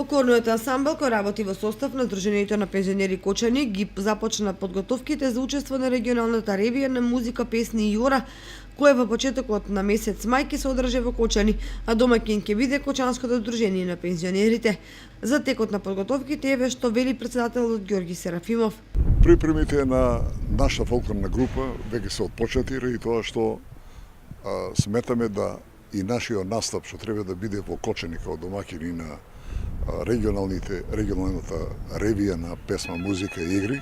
Фолклорниот ансамбл кој работи во состав на Сдруженијето на пензионери Кочани ги започна подготовките за учество на регионалната ревија на музика, песни и јора, која во почетокот на месец мај ќе се одржи во Кочани, а домаќин ќе биде Кочанското сдружение на пензионерите. За текот на подготовките еве што вели претседателот Ѓорги Серафимов. Припремите на нашата фолклорна група веќе се отпочнати и тоа што сметаме да и нашиот настап што треба да биде во Кочани како домаќини на регионалната ревија на песма, музика и игри.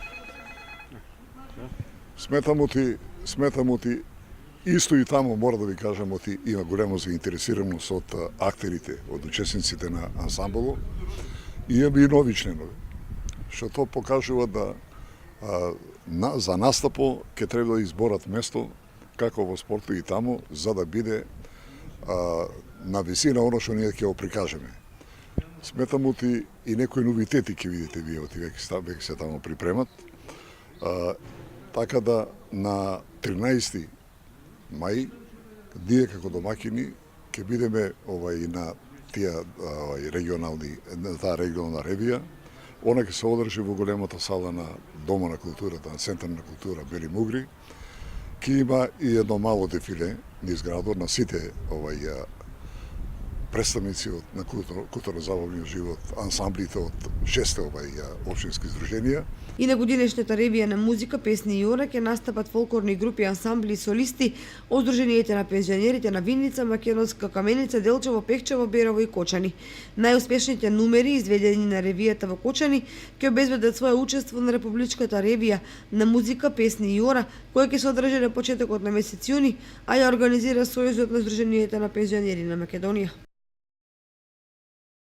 Сметам оти исто и таму мора да ви кажам оти има голема заинтересираност од актерите, од учесниците на ансамблот и имаме и нови членови. Што тоа покажува да за настапо ќе треба да изборат место како во спортот и таму за да биде на висина оно што ние ќе го прикажеме. Сметам оти и некои новитети ќе видите вие оти веќе се таму припремат. Така да на 13 мај ние како домаќини ќе бидеме на таа регионална ревија. Она ќе се одржи во големата сала на Дома на културата, на Центар на култура Бели Мугри. Ќе има и едно мало дефиле низ градот на сите представници на културно-забавниот живот, ансамблите од 6 општински здруженија. И на годинешната ревија на музика, песни и јора ќе настапат фолклорни групи, ансамбли и солисти од Сдруженијите на пензионерите на Винница, Македонска, Каменица, Делчево, Пехчево, Берово и Кочани. Најуспешните numери изведени на ревијата во Кочани ќе обезбедат своја учество на републичката ревија на музика, песни и јора, која ќе се одржи на почетокот на месец јуни, а ја организира Сојузот на Сдруженијата на пензионери на Македонија.